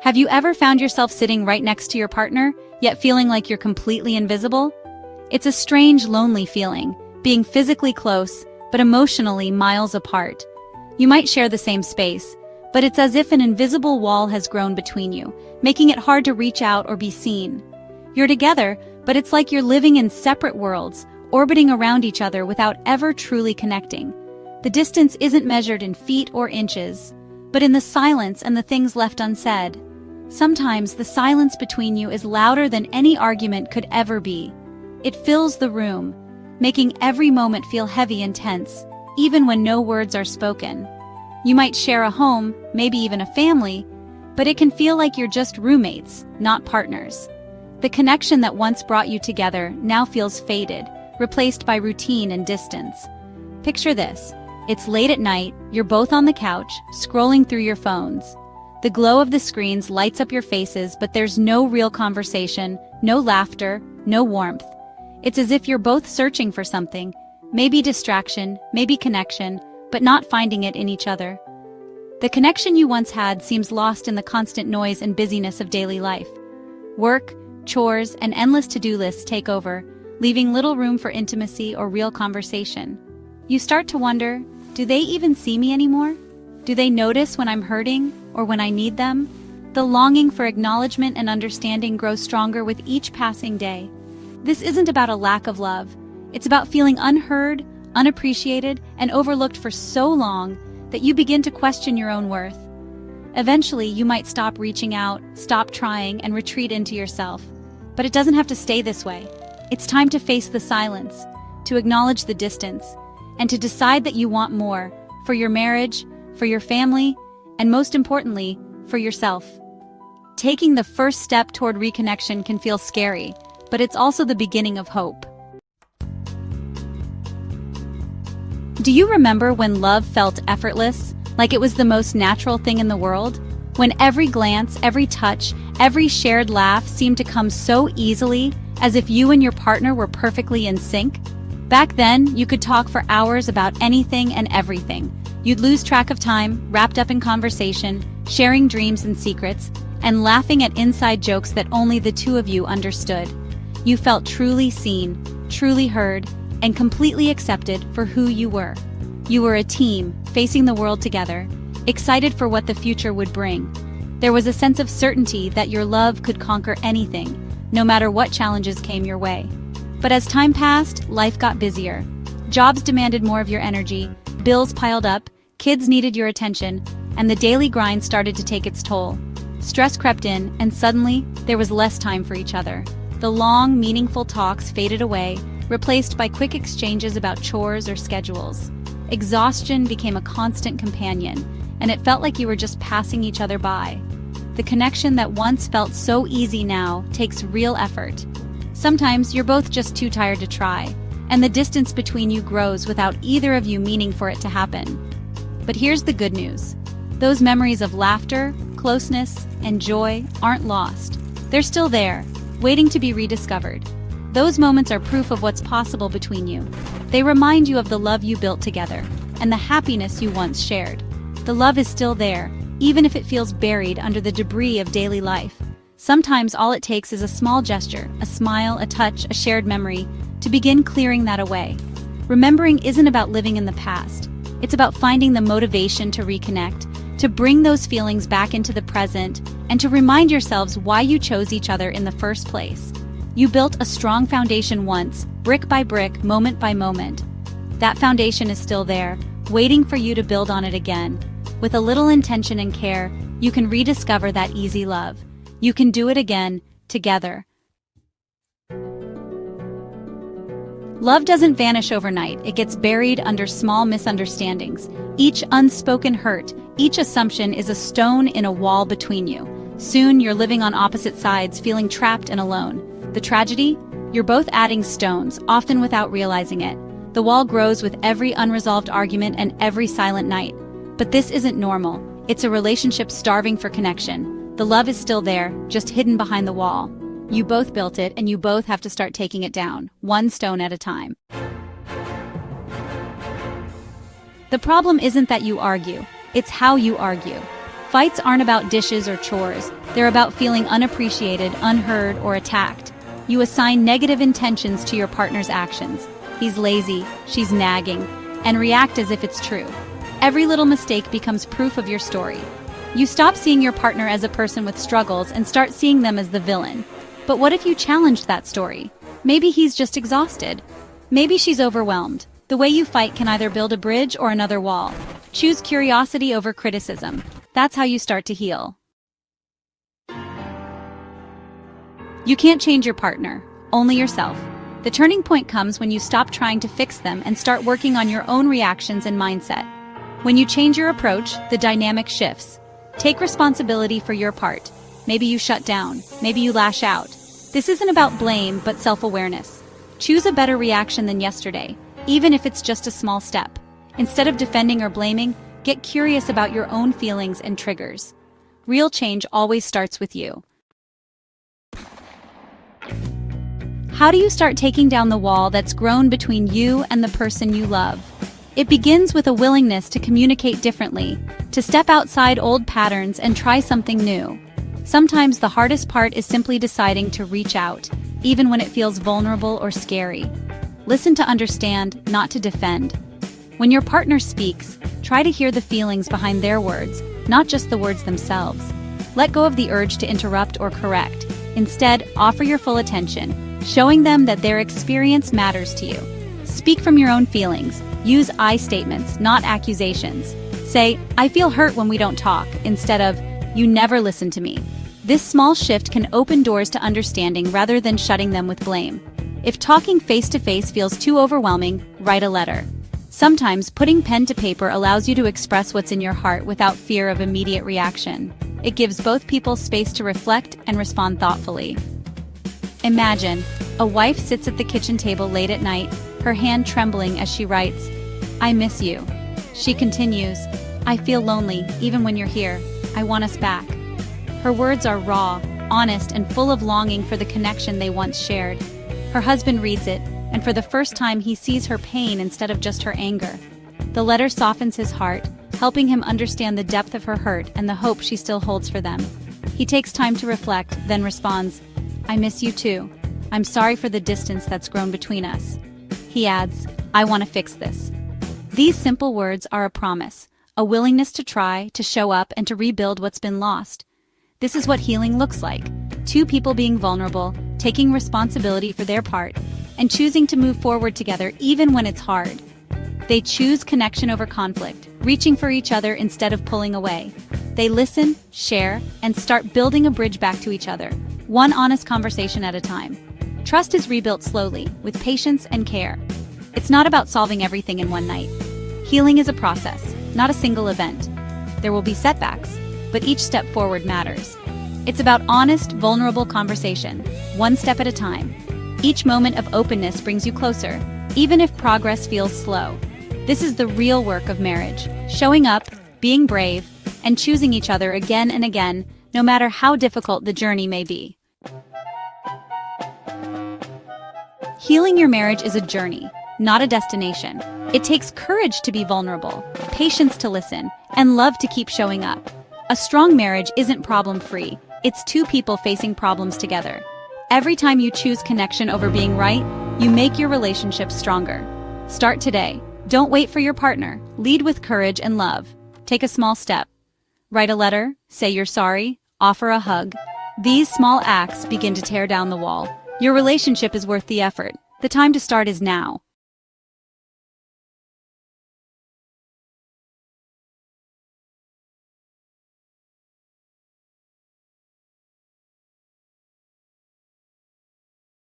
Have you ever found yourself sitting right next to your partner, yet feeling like you're completely invisible? It's a strange, lonely feeling, being physically close, but emotionally miles apart. You might share the same space, but it's as if an invisible wall has grown between you, making it hard to reach out or be seen. You're together, but it's like you're living in separate worlds, orbiting around each other without ever truly connecting. The distance isn't measured in feet or inches, but in the silence and the things left unsaid. Sometimes the silence between you is louder than any argument could ever be. It fills the room, making every moment feel heavy and tense, even when no words are spoken. You might share a home, maybe even a family, but it can feel like you're just roommates, not partners. The connection that once brought you together now feels faded, replaced by routine and distance. Picture this. It's late at night, you're both on the couch, scrolling through your phones. The glow of the screens lights up your faces, but there's no real conversation, no laughter, no warmth. It's as if you're both searching for something, maybe distraction, maybe connection, but not finding it in each other. The connection you once had seems lost in the constant noise and busyness of daily life. Work, chores, and endless to-do lists take over, leaving little room for intimacy or real conversation. You start to wonder, do they even see me anymore? Do they notice when I'm hurting or when I need them? The longing for acknowledgement and understanding grows stronger with each passing day. This isn't about a lack of love. It's about feeling unheard, unappreciated, and overlooked for so long that you begin to question your own worth. Eventually, you might stop reaching out, stop trying, and retreat into yourself. But it doesn't have to stay this way. It's time to face the silence, to acknowledge the distance, and to decide that you want more for your marriage, for your family, and most importantly, for yourself. Taking the first step toward reconnection can feel scary, but it's also the beginning of hope. Do you remember when love felt effortless, like it was the most natural thing in the world? When every glance, every touch, every shared laugh seemed to come so easily, as if you and your partner were perfectly in sync? Back then, you could talk for hours about anything and everything. You'd lose track of time, wrapped up in conversation, sharing dreams and secrets, and laughing at inside jokes that only the two of you understood. You felt truly seen, truly heard, and completely accepted for who you were. You were a team, facing the world together, excited for what the future would bring. There was a sense of certainty that your love could conquer anything, no matter what challenges came your way. But as time passed, life got busier. Jobs demanded more of your energy, bills piled up, kids needed your attention, and the daily grind started to take its toll. Stress crept in, and suddenly, there was less time for each other. The long, meaningful talks faded away, replaced by quick exchanges about chores or schedules. Exhaustion became a constant companion, and it felt like you were just passing each other by. The connection that once felt so easy now takes real effort. Sometimes you're both just too tired to try, and the distance between you grows without either of you meaning for it to happen. But here's the good news. Those memories of laughter, closeness, and joy aren't lost. They're still there, waiting to be rediscovered. Those moments are proof of what's possible between you. They remind you of the love you built together, and the happiness you once shared. The love is still there, even if it feels buried under the debris of daily life. Sometimes all it takes is a small gesture, a smile, a touch, a shared memory, to begin clearing that away. Remembering isn't about living in the past. It's about finding the motivation to reconnect, to bring those feelings back into the present, and to remind yourselves why you chose each other in the first place. You built a strong foundation once, brick by brick, moment by moment. That foundation is still there, waiting for you to build on it again. With a little intention and care, you can rediscover that easy love. You can do it again, together. Love doesn't vanish overnight. It gets buried under small misunderstandings. Each unspoken hurt, each assumption is a stone in a wall between you. Soon you're living on opposite sides, feeling trapped and alone. The tragedy? You're both adding stones, often without realizing it. The wall grows with every unresolved argument and every silent night. But this isn't normal. It's a relationship starving for connection. The love is still there, just hidden behind the wall. You both built it, and you both have to start taking it down, one stone at a time. The problem isn't that you argue. It's how you argue. Fights aren't about dishes or chores. They're about feeling unappreciated, unheard, or attacked. You assign negative intentions to your partner's actions. He's lazy, she's nagging, and react as if it's true. Every little mistake becomes proof of your story. You stop seeing your partner as a person with struggles and start seeing them as the villain. But what if you challenged that story? Maybe he's just exhausted. Maybe she's overwhelmed. The way you fight can either build a bridge or another wall. Choose curiosity over criticism. That's how you start to heal. You can't change your partner, only yourself. The turning point comes when you stop trying to fix them and start working on your own reactions and mindset. When you change your approach, the dynamic shifts. Take responsibility for your part. Maybe you shut down, maybe you lash out. This isn't about blame, but self-awareness. Choose a better reaction than yesterday, even if it's just a small step. Instead of defending or blaming, get curious about your own feelings and triggers. Real change always starts with you. How do you start taking down the wall that's grown between you and the person you love? It begins with a willingness to communicate differently, to step outside old patterns and try something new. Sometimes the hardest part is simply deciding to reach out, even when it feels vulnerable or scary. Listen to understand, not to defend. When your partner speaks, try to hear the feelings behind their words, not just the words themselves. Let go of the urge to interrupt or correct. Instead, offer your full attention, showing them that their experience matters to you. Speak from your own feelings. Use I statements, not accusations. Say, I feel hurt when we don't talk, instead of, you never listen to me. This small shift can open doors to understanding rather than shutting them with blame. If talking face-to-face feels too overwhelming, write a letter. Sometimes putting pen to paper allows you to express what's in your heart without fear of immediate reaction. It gives both people space to reflect and respond thoughtfully. Imagine, a wife sits at the kitchen table late at night, her hand trembling as she writes, I miss you. She continues, I feel lonely, even when you're here. I want us back. Her words are raw, honest, and full of longing for the connection they once shared. Her husband reads it, and for the first time he sees her pain instead of just her anger. The letter softens his heart, helping him understand the depth of her hurt and the hope she still holds for them. He takes time to reflect, then responds, I miss you too. I'm sorry for the distance that's grown between us. He adds, I want to fix this. These simple words are a promise, a willingness to try, to show up, and to rebuild what's been lost. This is what healing looks like. Two people being vulnerable, taking responsibility for their part, and choosing to move forward together even when it's hard. They choose connection over conflict, reaching for each other instead of pulling away. They listen, share, and start building a bridge back to each other, one honest conversation at a time. Trust is rebuilt slowly, with patience and care. It's not about solving everything in one night. Healing is a process, not a single event. There will be setbacks, but each step forward matters. It's about honest, vulnerable conversation, one step at a time. Each moment of openness brings you closer, even if progress feels slow. This is the real work of marriage, showing up, being brave, and choosing each other again and again, no matter how difficult the journey may be. Healing your marriage is a journey, not a destination. It takes courage to be vulnerable, patience to listen, and love to keep showing up. A strong marriage isn't problem-free. It's two people facing problems together. Every time you choose connection over being right, you make your relationship stronger. Start today. Don't wait for your partner. Lead with courage and love. Take a small step. Write a letter, say you're sorry, offer a hug. These small acts begin to tear down the wall. Your relationship is worth the effort. The time to start is now.